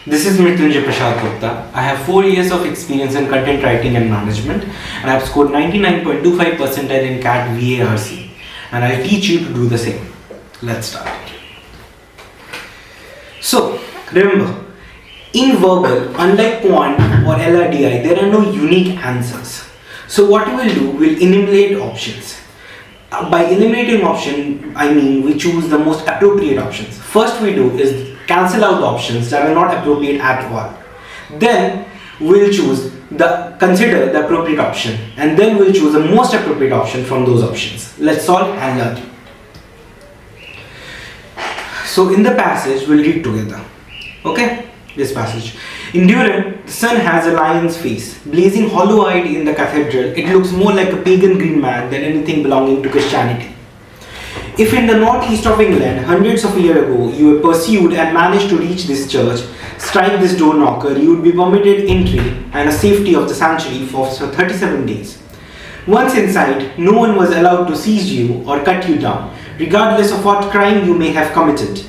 This is Mrityunjay Prashad Gupta. I have 4 years of experience in content writing and management, and I have scored 99.25 percentile in CAT VARC, and I'll teach you to do the same. Let's start. So, remember, in verbal, unlike quant or LRDI, there are no unique answers. So what we will do, we'll enumerate options. By eliminating option, I mean we choose the most appropriate options. First we do is cancel out the options that are not appropriate at all. Then we'll consider the appropriate option, and then we'll choose the most appropriate option from those options. Let's solve and learn. So in the passage, we'll read together. Okay? This passage. In Durham, the sun has a lion's face. Blazing hollow-eyed in the cathedral, it looks more like a pagan green man than anything belonging to Christianity. If in the northeast of England, hundreds of years ago, you were pursued and managed to reach this church, strike this door knocker, you would be permitted entry and a safety of the sanctuary for 37 days. Once inside, no one was allowed to seize you or cut you down, regardless of what crime you may have committed.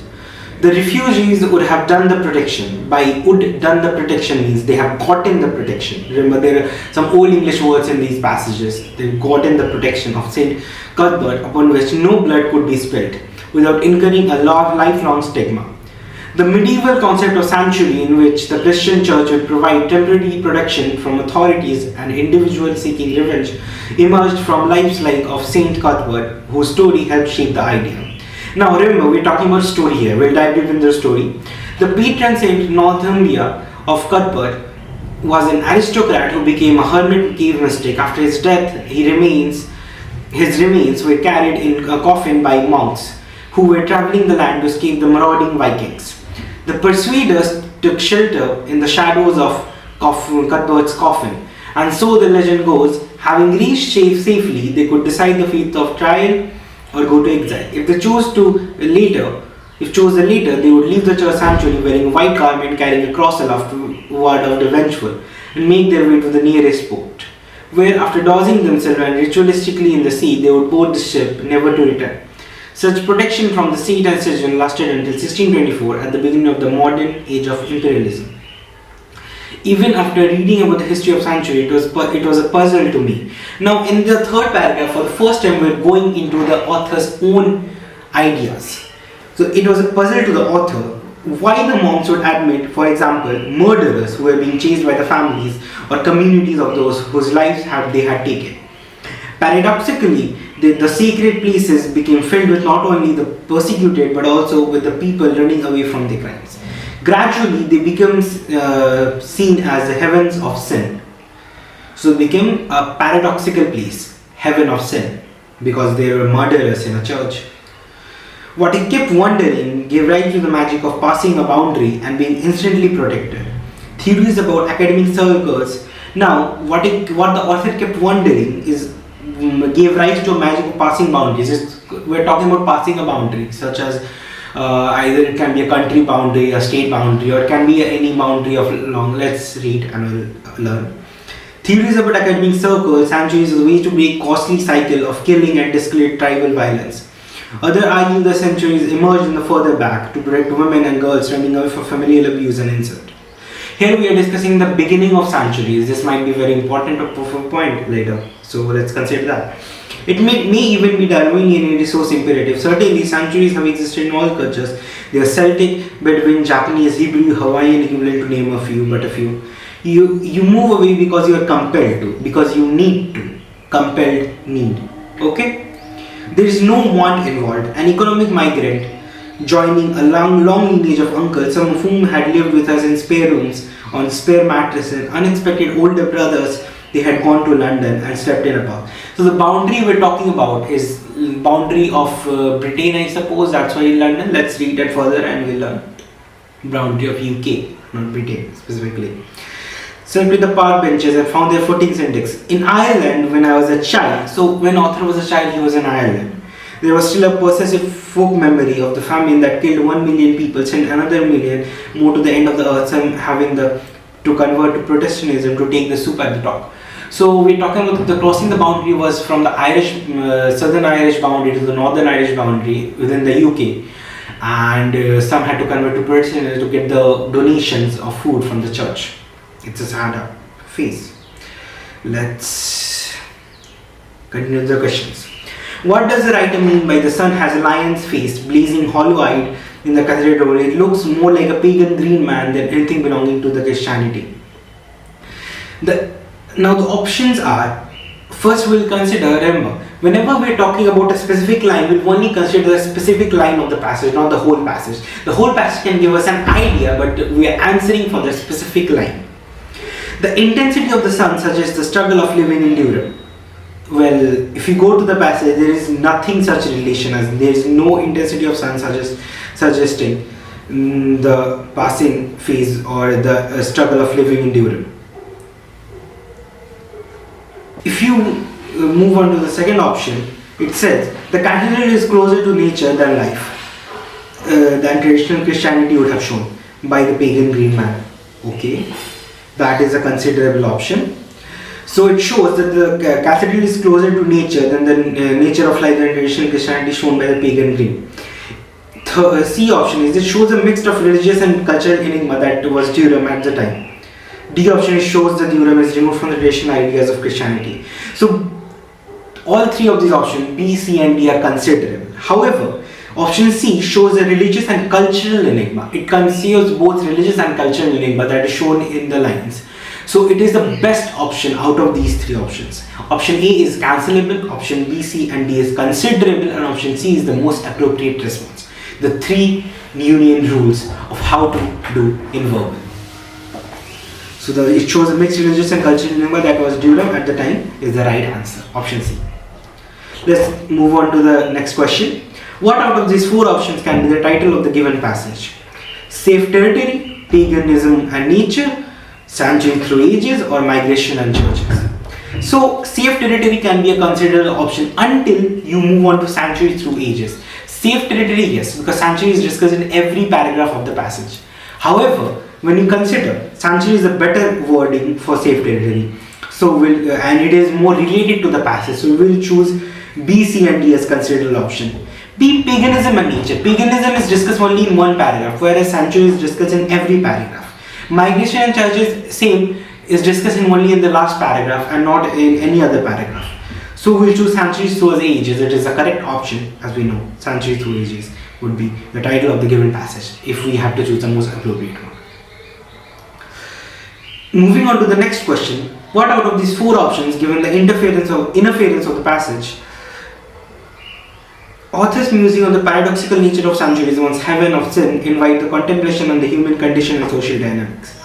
The refugees would have done the protection. By would done the protection means they have gotten the protection. Remember, there are some old English words in these passages. They've gotten the protection of Saint Cuthbert, upon which no blood could be spilt without incurring a lifelong stigma. The medieval concept of sanctuary, in which the Christian church would provide temporary protection from authorities and individuals seeking revenge, emerged from lives like of Saint Cuthbert, whose story helped shape the idea. Now remember, we're talking about story here. We'll dive deep into the story. The patron saint Northumbria of Cuthbert was an aristocrat who became a hermit cave mystic. After his death, his remains were carried in a coffin by monks who were traveling the land to escape the marauding Vikings. The persuaders took shelter in the shadows of Cuthbert's coffin, and so the legend goes, having reached safely, they could decide the fate of trial or go to exile. If they chose the later, they would leave the church sanctuary wearing a white garment, carrying a cross aloft word of the vengeful, and make their way to the nearest port, where after dousing themselves and ritualistically in the sea, they would board the ship, never to return. Such protection from the sea and cession lasted until 1624, at the beginning of the modern age of imperialism. Even after reading about the history of sanctuary, it was a puzzle to me. Now, in the third paragraph, for the first time, we're going into the author's own ideas. So it was a puzzle to the author why the monks would admit, for example, murderers who were being chased by the families or communities of those whose lives they had taken. Paradoxically, the sacred places became filled with not only the persecuted but also with the people running away from their crimes. Gradually, they become seen as the heavens of sin. So it became a paradoxical place, heaven of sin, because they were murderers in a church. What he kept wondering gave rise to the magic of passing a boundary and being instantly protected. Theories about academic circles. Now, what the author kept wondering gave rise to a magic of passing boundaries. We're talking about passing a boundary, such as either it can be a country boundary, a state boundary, or it can be any boundary of long. Let's read and we'll learn. Theories about academic circles, sanctuaries is a way to break costly cycle of killing and escalate tribal violence. Others argue the sanctuaries emerged in the further back to protect women and girls running away from familial abuse and insult. Here we are discussing the beginning of sanctuaries. This might be very important to prove a point later. So let's consider that. It may even be Darwinian in resource imperative. Certainly, sanctuaries have existed in all cultures. They are Celtic, Bedouin, Japanese, Hebrew, Hawaiian equivalent, to name a few. You move away because you are compelled to, because you need to. Compelled need. Okay? There is no want involved. An economic migrant joining a long lineage of uncles, some of whom had lived with us in spare rooms, on spare mattresses, unexpected older brothers. They had gone to London and slept in above. So the boundary we're talking about is boundary of Britain, I suppose. That's why in London. Let's read that further and we'll learn. Boundary of UK, not Britain specifically. Slept with the park benches and found their footings index. In Ireland, when I was a child, so when author was a child, he was in Ireland. There was still a possessive folk memory of the famine that killed 1 million people, sent another million more to the end of the earth, some having to convert to Protestantism to take the soup at the top. So we're talking about the crossing the boundary was from the Irish, southern Irish boundary to the northern Irish boundary within the UK. and some had to convert to prisoners to get the donations of food from the church. It's a sad phase. Let's continue the questions. What does the writer mean by the sun has a lion's face, blazing hollow-eyed in the cathedral? It looks more like a pagan green man than anything belonging to the Christianity. Now the options are, first we'll consider, remember, whenever we're talking about a specific line, we'll only consider the specific line of the passage, not the whole passage. The whole passage can give us an idea, but we are answering for the specific line. The intensity of the sun suggests the struggle of living in Europe. Well, if you go to the passage, there is nothing such relation, as there is no intensity of sun suggesting the passing phase or the struggle of living in Europe. If you move on to the second option, it says the cathedral is closer to nature than life, than traditional Christianity would have shown by the pagan green man. Okay, that is a considerable option. So it shows that the cathedral is closer to nature than the nature of life than traditional Christianity shown by the pagan green. C option is it shows a mix of religious and cultural enigma that was Durham at the time. D option shows that Durham is removed from the traditional ideas of Christianity. So all three of these options, B, C and D, are considerable. However, option C shows a religious and cultural enigma. It conceals both religious and cultural enigma that is shown in the lines. So it is the best option out of these three options. Option A is cancelable, option B, C and D is considerable, and option C is the most appropriate response. The three union rules of how to do in verbal. So it shows a mixed religious and cultural enigma that was Durham at the time is the right answer, option C. Let's move on to the next question. What out of these four options can be the title of the given passage? Safe territory, paganism and nature, sanctuary through ages, or migration and churches. So safe territory can be a considered option until you move on to sanctuary through ages. Safe territory, yes, because sanctuary is discussed in every paragraph of the passage. However, when you consider, sanctuary is a better wording for safe territory. So and it is more related to the passage. So we will choose B, C and D as considered option. B, paganism and nature. Paganism is discussed only in one paragraph, whereas sanctuary is discussed in every paragraph. Migration and churches, same, is discussed only in the last paragraph and not in any other paragraph. So we'll choose sanctuary through ages. It is the correct option, as we know. Sanctuary through ages would be the title of the given passage if we have to choose the most appropriate one. Moving on to the next question. What out of these four options, given the interference of the passage, authors musing on the paradoxical nature of sanctuaries once heaven of sin invite the contemplation on the human condition and social dynamics.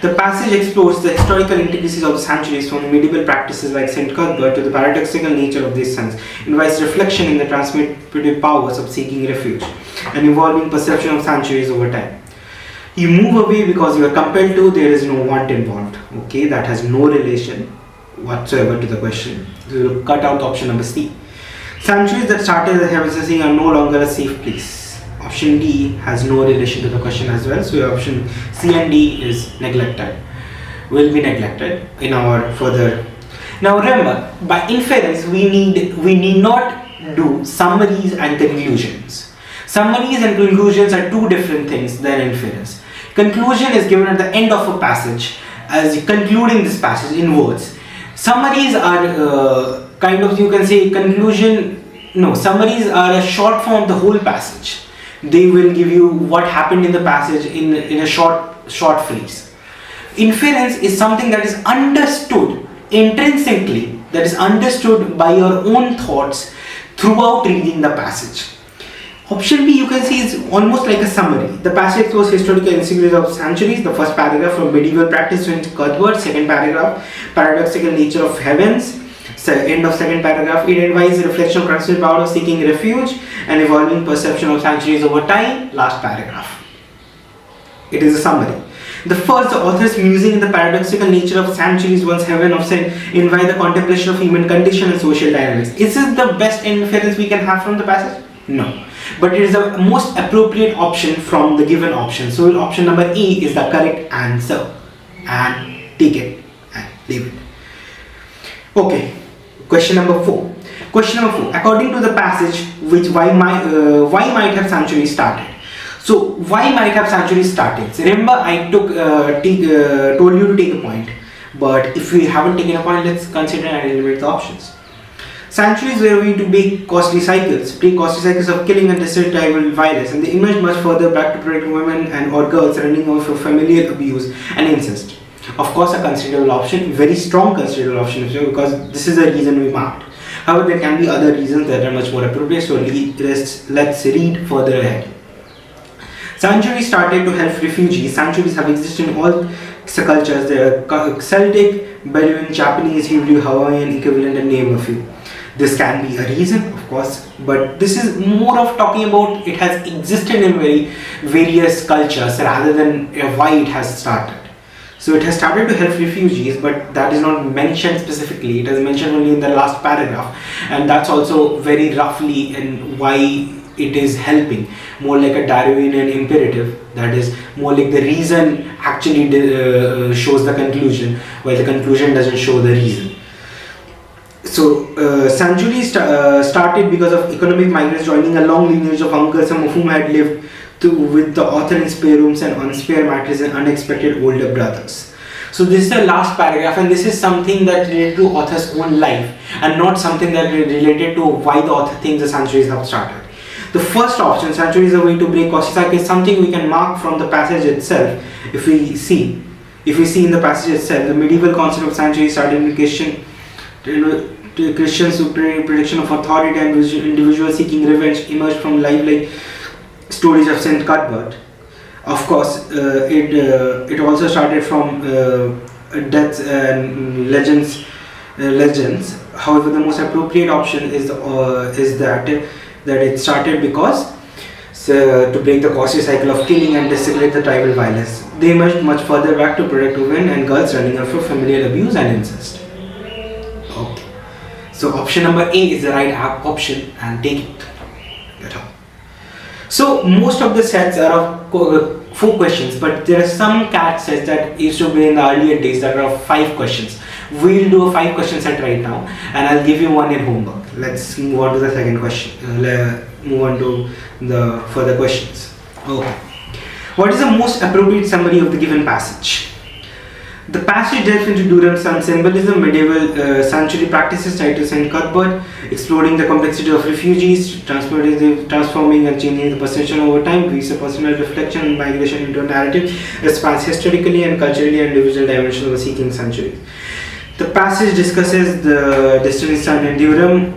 The passage explores the historical intricacies of the sanctuaries from medieval practices like St. Cuthbert to the paradoxical nature of these sons, invites reflection in the transformative powers of seeking refuge and evolving perception of sanctuaries over time. You move away because you are compelled to, there is no want involved. Okay, that has no relation whatsoever to the question. We will cut out option number C. Sanctuaries that started as heavens and sea are no longer a safe place. Option D has no relation to the question as well. So option C and D is neglected. Will be neglected in our further. Now remember, by inference we need not do summaries and conclusions. Summaries and conclusions are two different things than inference. Conclusion is given at the end of a passage as concluding this passage in words. Summaries are kind of, you can say, summaries are a short form of the whole passage. They will give you what happened in the passage in a short phrase. Inference is something that is understood intrinsically, that is understood by your own thoughts throughout reading the passage. Option B, you can see, is almost like a summary. The passage explores historical insignificance of sanctuaries. The first paragraph, from medieval practice to Cuthbert. Second paragraph, paradoxical nature of heavens. End of second paragraph, it invites reflection of transcendent power of seeking refuge and evolving perception of sanctuaries over time. Last paragraph. It is a summary. The first, the author's musing in the paradoxical nature of sanctuaries once heaven of sin invite the contemplation of human condition and social dynamics. Is this the best inference we can have from the passage? No. But it is the most appropriate option from the given option. So option number E is the correct answer. And take it and leave it. Okay. Question number 4. Question number 4. According to the passage, why might have sanctuary started? So why might have sanctuary started? So remember, I told you to take a point, but if we haven't taken a point, let's consider and eliminate the options. Sanctuaries were going to break costly cycles of killing and destructive violence, and they emerged much further back to protect women and or girls running away from familial abuse and incest. Of course, a considerable option, very strong considerable option, because this is the reason we marked. However, there can be other reasons that are much more appropriate, so let's read further ahead. Sanctuaries started to help refugees. Sanctuaries have existed in all cultures. There are Celtic, Bedouin, Japanese, Hebrew, Hawaiian equivalent, and name a few. This can be a reason, of course, but this is more of talking about it has existed in various cultures rather than why it has started. So it has started to help refugees, but that is not mentioned specifically. It is mentioned only in the last paragraph, and that's also very roughly in why it is helping. More like a Darwinian imperative, that is more like the reason actually shows the conclusion, while the conclusion doesn't show the reason. So sanctuaries started because of economic migrants joining a long lineage of uncles, some of whom had lived with the author in spare rooms and on spare mattresses and unexpected older brothers. So this is the last paragraph, and this is something that related to author's own life and not something that related to why the author thinks the sanctuaries have started. The first option, sanctuaries are way to break costly cycles, is something we can mark from the passage itself. If we see in the passage itself, the medieval concept of sanctuary started in Christians who prediction of authority and individuals seeking revenge emerged from lifelike stories of Saint Cuthbert. Of course, it also started from deaths and legends. However, the most appropriate option is that it started because to break the costly cycle of killing and desecrate the tribal violence. They emerged much further back to protect women and girls running away from familial abuse and incest. Okay. So option number A is the right option, and take it. That's all. So most of the sets are of 4 questions, but there are some CAT sets that used to be in the earlier days that are of 5 questions. We'll do a 5 question set right now, and I'll give you one in homework. Let's move on to the second question. Move on to the further questions. Okay. What is the most appropriate summary of the given passage? The passage delves into Durham's Sun symbolism, medieval sanctuary practices tied to Saint Cuthbert, exploring the complexity of refugees, transforming and changing the perception over time, gives a personal reflection and migration into a narrative that spans historically and culturally and individual dimensions of seeking sanctuaries. The passage discusses the destiny stand in Durham,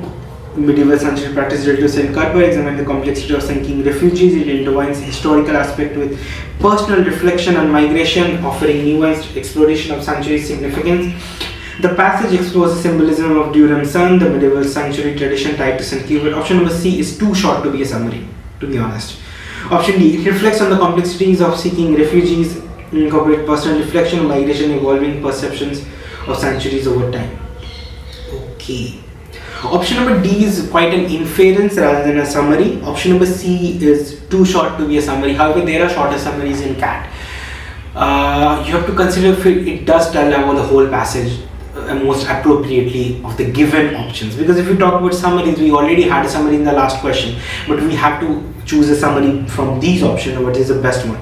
medieval sanctuary practice related to Saint Cuthbert, examine the complexity of seeking refugees. It intertwines historical aspect with personal reflection on migration, offering nuanced exploration of sanctuary significance. The passage explores the symbolism of Durham's Sun, the medieval sanctuary tradition tied to Saint Cuthbert. Option number C is too short to be a summary, to be honest. Option D, it reflects on the complexities of seeking refugees, incorporate personal reflection on migration, evolving perceptions of sanctuaries over time. Okay. Option number D is quite an inference rather than a summary. Option number C is too short to be a summary. However, there are shorter summaries in CAT. You have to consider if it does tell about the whole passage most appropriately of the given options. Because if we talk about summaries, we already had a summary in the last question, but we have to choose a summary from these options, what is the best one.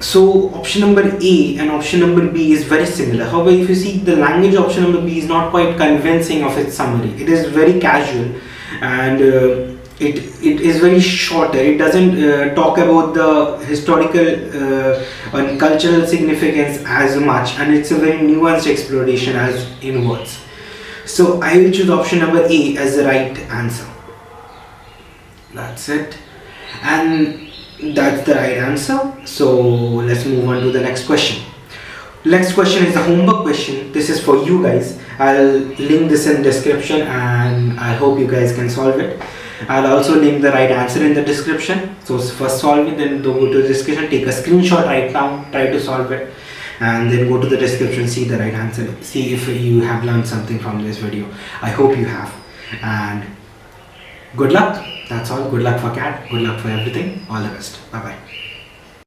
So option number A and option number B is very similar. However, if you see the language, option number B is not quite convincing of its summary. It is very casual, and it is very shorter. It doesn't talk about the historical and cultural significance as much, and it's a very nuanced exploration as in words. So I will choose option number A as the right answer. That's it, and that's the right answer. So let's move on to the next question. Next question is the homework question. This is for you guys. I'll link this in description, and I hope you guys can solve it. I'll also link the right answer in the description. So first solve it, then go to the description, take a screenshot right now, try to solve it, and then go to the description, see the right answer, see if you have learned something from this video. I hope you have, and good luck. That's all. Good luck for CAT. Good luck for everything. All the best. Bye bye.